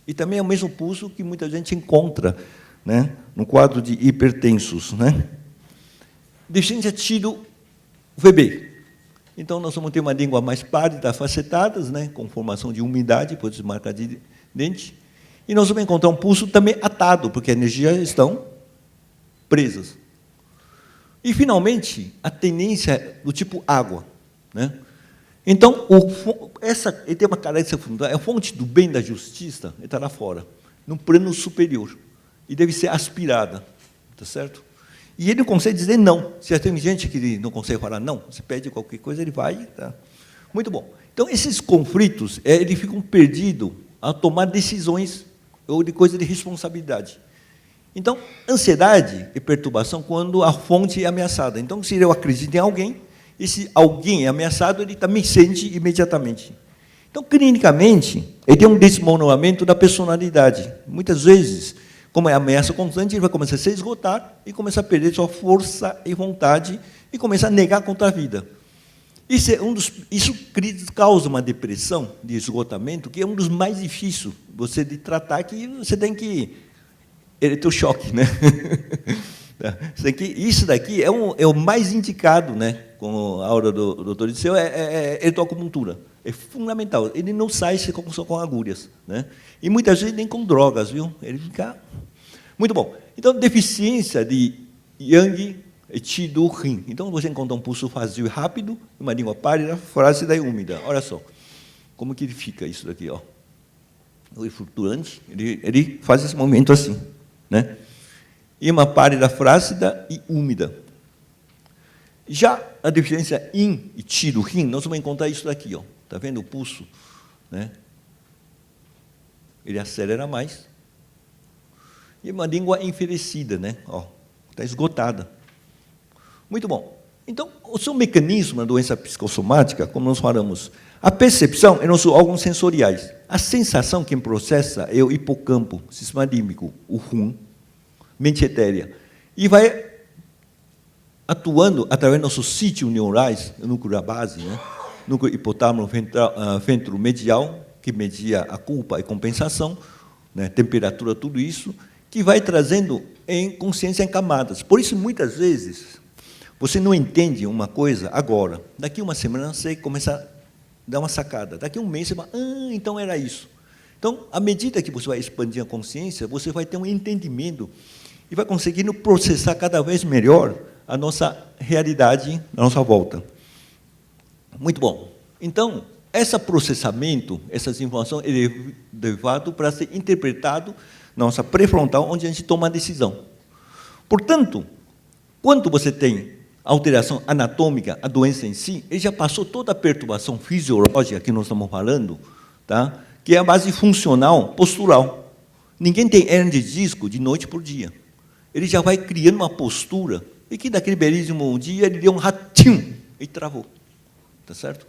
Speaker 1: E também é o mesmo pulso que muita gente encontra, né, no quadro de hipertensos, né? Deficiência tiro VB. Então, nós vamos ter uma língua mais pálida, facetadas, né, com formação de umidade, pode ser marca de dente. E nós vamos encontrar um pulso também atado, porque as energias estão presas. E, finalmente, a tendência do tipo água, né? Então, ele tem uma característica fundamental, a fonte do bem da justiça está lá fora, num plano superior, e deve ser aspirada, tá certo? E ele não consegue dizer não. Se tem gente que não consegue falar não, você pede qualquer coisa, ele vai. Tá? Muito bom. Então, esses conflitos, eles ficam perdidos a tomar decisões ou de coisa de responsabilidade. Então, ansiedade e perturbação quando a fonte é ameaçada. Então, se eu acredito em alguém, e se alguém é ameaçado, ele também sente imediatamente. Então, clinicamente, ele tem um desmoronamento da personalidade. Muitas vezes, como é ameaça constante, ele vai começar a se esgotar e começar a perder sua força e vontade e começar a negar contra a vida. Isso causa uma depressão de esgotamento, que é um dos mais difíceis você de tratar, que você tem que eletrochoque, né? Isso daqui é o mais indicado, né? Com a aura do Dr. Disseu, eletroacupuntura. É fundamental. Ele não sai só com agulhas, né? E muitas vezes nem com drogas, viu? Ele fica muito bom. Então, deficiência de Yang e Qi do Yin. Então, você encontra um pulso vazio e rápido, uma língua pálida, flácida e úmida. Olha só como que ele fica isso daqui, ó. Ele flutuante, ele faz esse movimento assim, né? E uma pálida flácida e úmida. Já a deficiência Yin e Qi do Yin, nós vamos encontrar isso daqui, ó. Está vendo o pulso, né? Ele acelera mais. E uma língua envelhecida, né? Ó, está esgotada. Muito bom. Então, o seu mecanismo na doença psicossomática, como nós falamos, a percepção é nossos órgãos sensoriais. A sensação quem processa é o hipocampo, sistema límbico, o RUM, mente etérea. E vai atuando através dos nossos sítios neurais, o núcleo da base, né? Núcleo hipotálamo ventromedial, que media a culpa e compensação, né? Temperatura, tudo isso, que vai trazendo em consciência em camadas. Por isso, muitas vezes, você não entende uma coisa agora. Daqui uma semana, você começa a dar uma sacada. Daqui um mês, você fala, então era isso. Então, à medida que você vai expandir a consciência, você vai ter um entendimento e vai conseguindo processar cada vez melhor a nossa realidade à nossa volta. Muito bom. Então, esse processamento, essas informações, ele é levado para ser interpretado na nossa pré-frontal, onde a gente toma a decisão. Portanto, quando você tem alteração anatômica, a doença em si, ele já passou toda a perturbação fisiológica que nós estamos falando, tá? Que é a base funcional postural. Ninguém tem hernia de disco de noite por dia. Ele já vai criando uma postura, e que daquele belíssimo dia ele deu um ratinho e travou. Tá certo?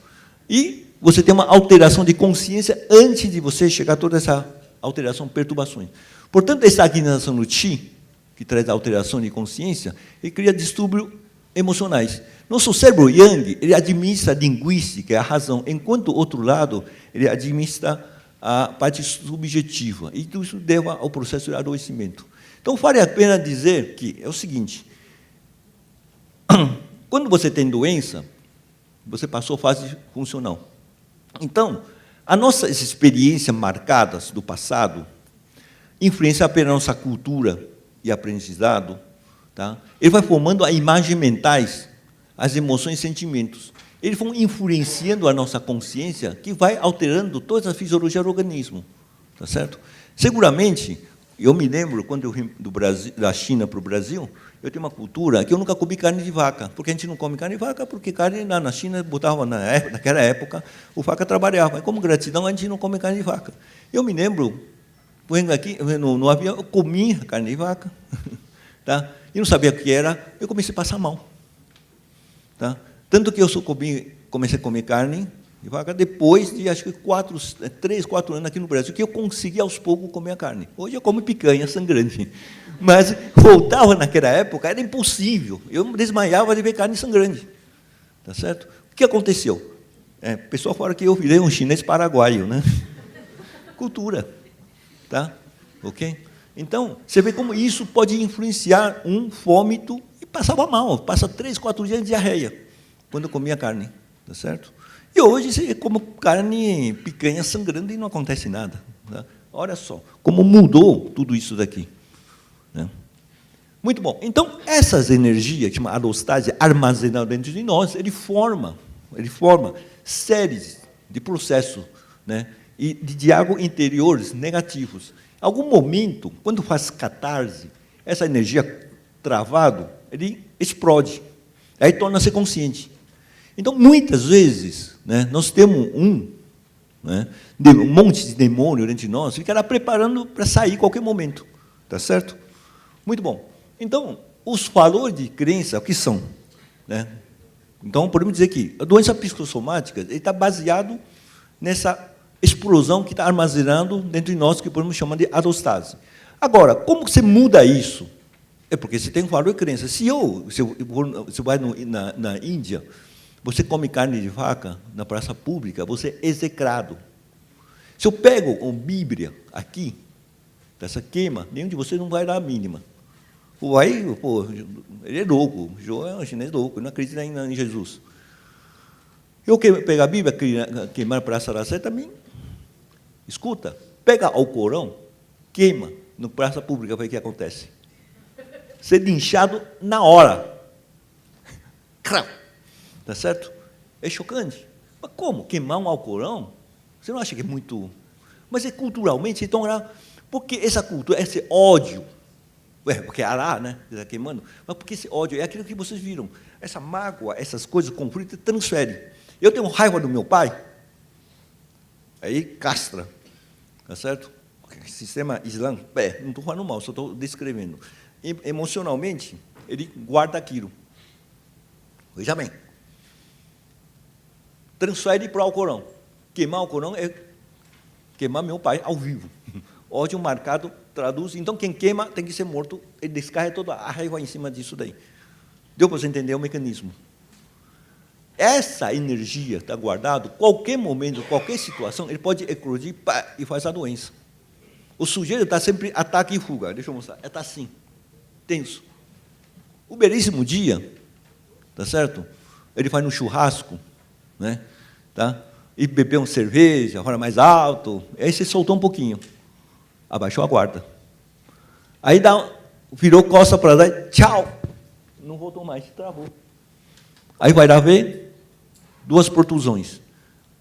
Speaker 1: E você tem uma alteração de consciência antes de você chegar a toda essa alteração, perturbações. Portanto, a estagnação no Qi, que traz a alteração de consciência, ele cria distúrbios emocionais. Nosso cérebro Yang, ele administra a linguística, a razão, enquanto o outro lado, ele administra a parte subjetiva. E tudo isso leva ao processo de adoecimento. Então, vale a pena dizer que é o seguinte, quando você tem doença, você passou a fase funcional. Então, as nossas experiências marcadas do passado influenciam apenas a nossa cultura e aprendizado, tá? Ele vai formando as imagens mentais, as emoções e sentimentos. Eles vão influenciando a nossa consciência, que vai alterando toda a fisiologia do organismo. Tá certo? Seguramente, eu me lembro, quando eu vim da China para o Brasil, eu tenho uma cultura que eu nunca comi carne de vaca, porque a gente não come carne de vaca, porque carne lá na China, botava naquela época, o vaca trabalhava. E como gratidão, a gente não come carne de vaca. Eu me lembro, vendo aqui, no avião, eu comi carne de vaca, tá? E não sabia o que era, eu comecei a passar mal. Tá? Tanto que eu comecei a comer carne de vaca depois de, acho que 3, 4 anos aqui no Brasil, que eu consegui aos poucos comer a carne. Hoje eu como picanha sangrante. Mas voltava naquela época, era impossível. Eu me desmaiava de ver carne sangrante. Tá certo? O que aconteceu? O pessoal fala que eu virei um chinês paraguaio, né? Cultura. Tá? Ok? Então, você vê como isso pode influenciar um vômito e passava mal. Passa 3, 4 dias de diarreia, quando eu comia carne. Tá certo? E hoje você come carne, picanha sangrando e não acontece nada. Tá? Olha só, como mudou tudo isso daqui. Né? Muito bom. Então, essas energias, que chama alostase, armazenadas dentro de nós, ele forma séries de processos, né? E de diálogo interiores negativos. Em algum momento, quando faz catarse, essa energia travado, ele explode. Aí torna-se consciente. Então, muitas vezes, né, nós temos um monte de demônio dentro de nós, ficará preparando para sair a qualquer momento. Tá certo? Muito bom. Então, os valores de crença, o que são? Né? Então, podemos dizer que a doença psicossomática está baseado nessa explosão que está armazenando dentro de nós, que podemos chamar de alostase. Agora, como você muda isso? É porque você tem um valor de crença. Se você vai na Índia, você come carne de vaca na praça pública, você é execrado. Se eu pego uma Bíblia aqui, dessa queima, nenhum de vocês não vai dar a mínima. Pô, ele é louco, o João é um chinês louco, ele não acredita em Jesus. Eu pegar a Bíblia, queimar a Praça da Sé também, escuta, pega o Corão, queima na praça pública, vai o que acontece. Ser linchado na hora. Tá certo? É chocante. Mas como? Queimar um Alcorão? Você não acha que é muito... Mas é culturalmente, então, porque essa cultura, esse ódio, porque Ará, né, está queimando, mas porque esse ódio é aquilo que vocês viram, essa mágoa, essas coisas, conflito, transfere. Eu tenho raiva do meu pai, aí castra, tá certo? Sistema islâmico, não estou falando mal, só estou descrevendo. Emocionalmente, ele guarda aquilo. Veja bem, transfere para o Alcorão. Queimar o Corão é queimar meu pai ao vivo. Ódio marcado traduz. Então, quem queima tem que ser morto. Ele descarrega toda a raiva em cima disso daí. Deu para você entender o mecanismo? Essa energia está guardada, qualquer momento, qualquer situação, ele pode eclodir e faz a doença. O sujeito está sempre ataque e fuga. Deixa eu mostrar. Está assim, tenso. O belíssimo dia, tá certo? Ele faz no churrasco, né? Tá? E bebeu uma cerveja, fala mais alto, aí você soltou um pouquinho, abaixou a guarda. Aí virou costa para lá, tchau, não voltou mais, travou. Aí vai lá ver, 2 protusões,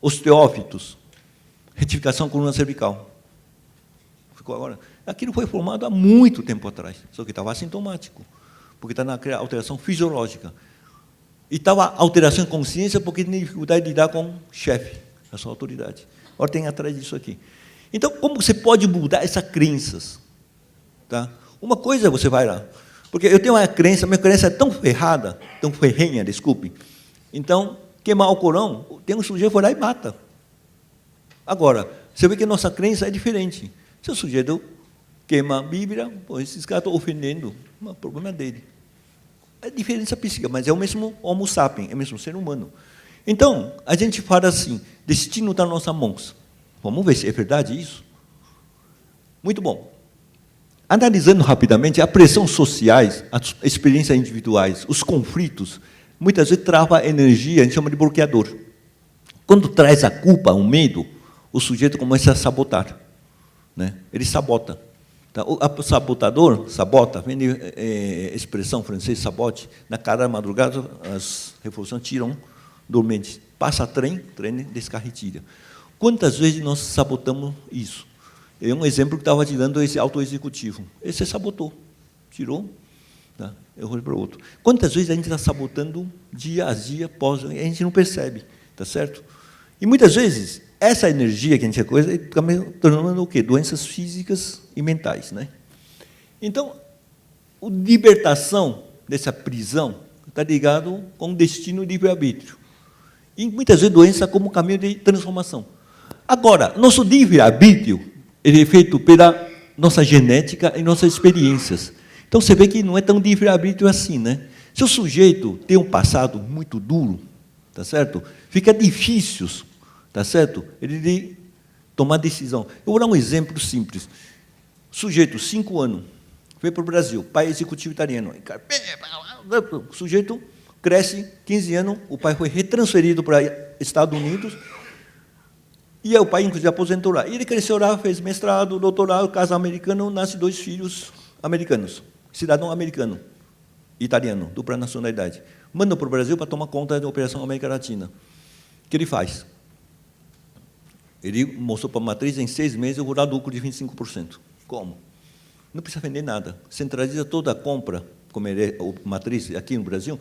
Speaker 1: osteófitos, retificação coluna cervical. Ficou agora. Aquilo foi formado há muito tempo atrás, só que estava assintomático, porque está na alteração fisiológica. E estava alteração de consciência porque tinha dificuldade de lidar com o chefe, a sua autoridade. Agora tem atrás disso aqui. Então, como você pode mudar essas crenças? Tá? Uma coisa você vai lá, porque eu tenho uma crença, minha crença é tão ferrada, tão ferrenha, desculpe. Então, queimar o Corão, tem um sujeito que foi lá e mata. Agora, você vê que a nossa crença é diferente. Se o sujeito queima a Bíblia, pô, esses caras estão ofendendo, o problema é dele. É diferença psíquica, mas é o mesmo Homo sapiens, é o mesmo ser humano. Então, a gente fala assim, destino está nas nossas mãos. Vamos ver se é verdade isso? Muito bom. Analisando rapidamente, a pressão sociais, as experiências individuais, os conflitos, muitas vezes trava a energia, a gente chama de bloqueador. Quando traz a culpa, o medo, o sujeito começa a sabotar. Né? Ele sabota. Tá? O sabotador, sabota, vem de expressão francesa, sabote, na cara da madrugada, as revoluções tiram dormentes. Passa trem descarretilha. Quantas vezes nós sabotamos isso? É um exemplo que estava te dando esse autoexecutivo. Esse sabotou, tirou, tá? Eu vou para o outro. Quantas vezes a gente está sabotando dia a dia, a gente não percebe, tá certo? E muitas vezes, essa energia que a gente coisa está tornando o quê? Doenças físicas e mentais, né? Então, a libertação dessa prisão está ligado com o destino de livre-arbítrio. E muitas vezes doença como caminho de transformação. Agora, nosso livre-arbítrio ele é feito pela nossa genética e nossas experiências. Então, você vê que não é tão livre-arbítrio assim, né? Se o sujeito tem um passado muito duro, tá certo? Fica difícil, tá certo? Ele tomar decisão. Eu vou dar um exemplo simples. Sujeito, 5 anos, veio para o Brasil, pai executivo italiano. O sujeito cresce, 15 anos, o pai foi retransferido para Estados Unidos, e o pai, inclusive, aposentou lá. E ele cresceu lá, fez mestrado, doutorado, casa americano, nasce 2 filhos americanos, cidadão americano, italiano, dupla nacionalidade. Manda para o Brasil para tomar conta da Operação América Latina. O que ele faz? Ele mostrou para a matriz, em 6 meses, eu vou dar lucro de 25%. Como? Não precisa vender nada. Centraliza toda a compra, como é a matriz aqui no Brasil,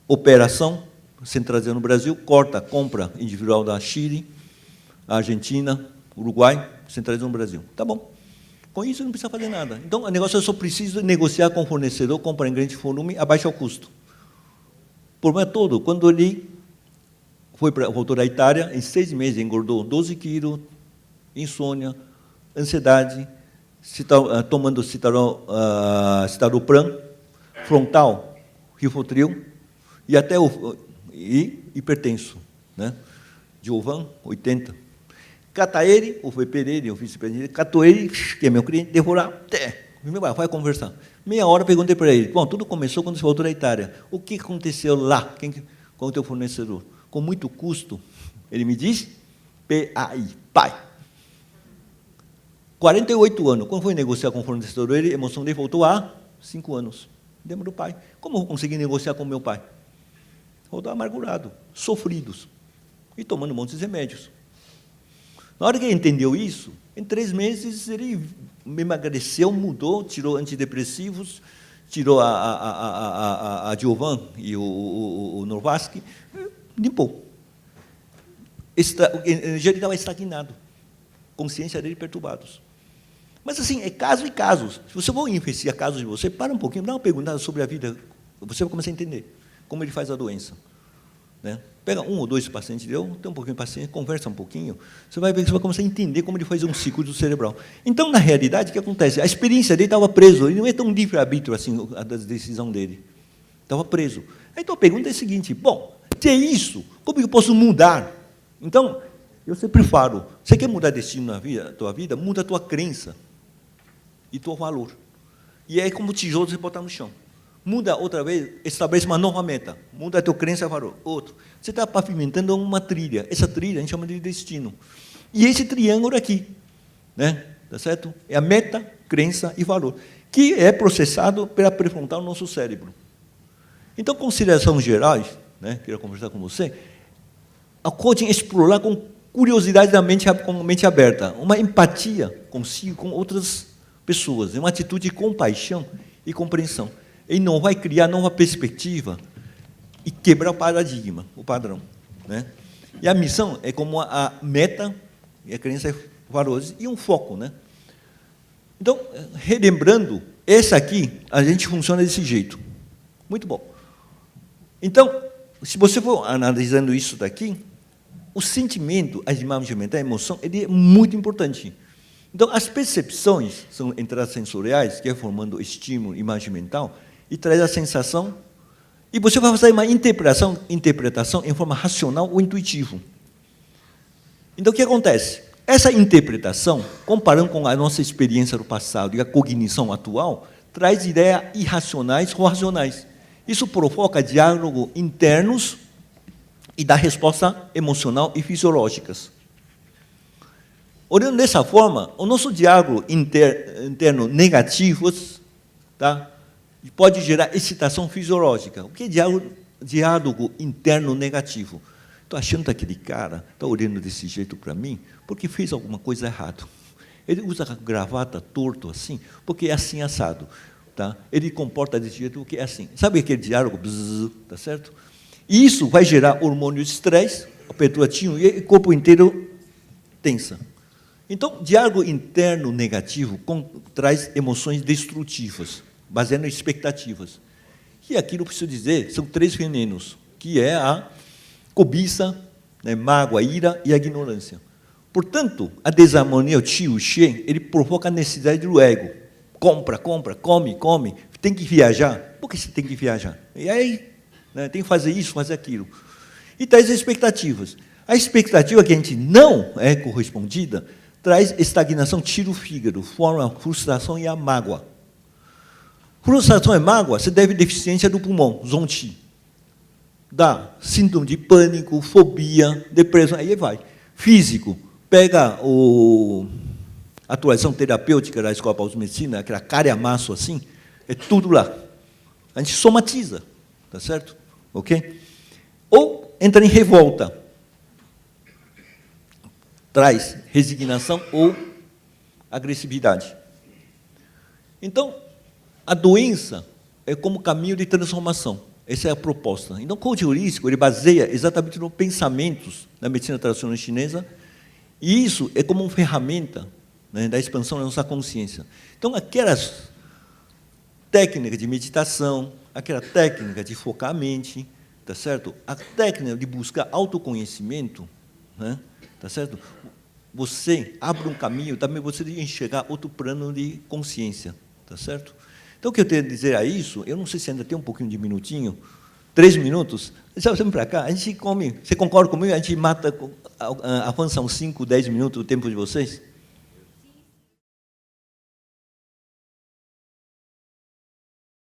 Speaker 1: operação, centralizando no Brasil, corta a compra individual da Chile, Argentina, Uruguai, centralizando no Brasil. Tá bom. Com isso, não precisa fazer nada. Então, o negócio eu só preciso negociar com o fornecedor, comprar em grande volume, abaixa o custo. O problema é todo, quando ele voltou da Itália, em 6 meses engordou 12 quilos, insônia, ansiedade, tomando citalopram, frontal, rivotril, e até hipertenso, né? Giovan, 80. Cata ele, o Pereira, o vice-presidente, catou ele, que é meu cliente, devorar, vai conversar. Meia hora perguntei para ele, bom, tudo começou quando você voltou da Itália. O que aconteceu lá com o teu fornecedor? Com muito custo, ele me disse, PAI, pai. 48 anos, quando foi negociar com o fornecedor dele, a emoção dele voltou a 5 anos. Lembra do pai. Como eu consegui negociar com meu pai? Voltou amargurado, sofridos, e tomando um monte de remédios. Na hora que ele entendeu isso, em 3 meses ele emagreceu, mudou, tirou antidepressivos, tirou a Giovan e o Novaski, limpou. A energia estava estagnado, consciência dele perturbados. Mas assim, é caso e casos. Se você for investigar casos de você, para um pouquinho, dá uma pergunta sobre a vida, você vai começar a entender como ele faz a doença. Né? Pega 1 ou 2 pacientes, tem um pouquinho de paciente, conversa um pouquinho, você vai ver que você vai começar a entender como ele faz um ciclo do cerebral. Então, na realidade, o que acontece? A experiência dele estava preso, ele não é tão livre-arbítrio assim, a decisão dele. Estava preso. Então, a pergunta é a seguinte, bom, se é isso, como eu posso mudar? Então, eu sempre falo, você quer mudar destino na tua vida? Muda a tua crença e teu valor. E é como tijolo você botar no chão. Muda outra vez, estabelece uma nova meta. Muda a tua crença e valor. Outro. Você está pavimentando uma trilha. Essa trilha a gente chama de destino. E esse triângulo aqui, né? Tá certo? É a meta, crença e valor, que é processado pela pré-frontal no nosso cérebro. Então, considerações gerais, né? Quero conversar com você. A coaching é explorar com curiosidade da mente, com a mente aberta, uma empatia consigo, com outras pessoas, uma atitude de compaixão e compreensão. Ele não vai criar nova perspectiva e quebrar o paradigma, o padrão. Né? E a missão é como a meta, e a crença é valores, e um foco. Né? Então, relembrando, essa aqui, a gente funciona desse jeito. Muito bom. Então, se você for analisando isso daqui, o sentimento, a imagem mental, a emoção, ele é muito importante. Então, as percepções são entradas sensoriais, que é formando estímulo, imagem mental, e traz a sensação, e você vai fazer uma interpretação em forma racional ou intuitiva. Então, o que acontece? Essa interpretação, comparando com a nossa experiência do passado e a cognição atual, traz ideias irracionais ou racionais. Isso provoca diálogos internos e dá resposta emocional e fisiológicas. Olhando dessa forma, o nosso diálogo interno negativo, tá, pode gerar excitação fisiológica. O que é diálogo interno negativo? Estou achando que aquele cara está olhando desse jeito para mim porque fez alguma coisa errada. Ele usa a gravata torto assim, porque é assim assado. Tá? Ele comporta desse jeito porque é assim. Sabe aquele diálogo? Bzz, tá certo? E isso vai gerar hormônio de estresse, aperturatinho, e o corpo inteiro tensa. Então, diálogo interno negativo traz emoções destrutivas, baseado em expectativas. E aqui não preciso dizer, são 3 venenos, que é a cobiça, né, mágoa, ira e a ignorância. Portanto, a desarmonia, o chi, o she, ele provoca a necessidade do ego. Compra, compra, come, come, tem que viajar. Por que você tem que viajar? E aí, né, tem que fazer isso, fazer aquilo. E traz expectativas. A expectativa que a gente não é correspondida traz estagnação, tira o fígado, forma a frustração e a mágoa. Frustração e mágoa se deve à deficiência do pulmão, zonti. Dá síndrome de pânico, fobia, depressão, aí vai. Físico, pega a atuação terapêutica da Escola Paulista de Medicina, aquela calhamaço assim, é tudo lá. A gente somatiza, tá certo? Ok? Ou entra em revolta. Traz resignação ou agressividade. Então, a doença é como caminho de transformação. Essa é a proposta. Então, o coaching holístico, ele baseia exatamente nos pensamentos da medicina tradicional chinesa, e isso é como uma ferramenta, né, da expansão da nossa consciência. Então, aquelas técnicas de meditação, aquela técnica de focar a mente, tá certo? A técnica de buscar autoconhecimento, né, tá certo? você abre um caminho, também você de enxergar outro plano de consciência, tá certo? Então, o que eu tenho a dizer a isso, eu não sei se ainda tem um pouquinho de minutinho, 3 minutos, já vamos para cá, a gente come, você concorda comigo? A gente mata, avança uns 5, 10 minutos o tempo de vocês?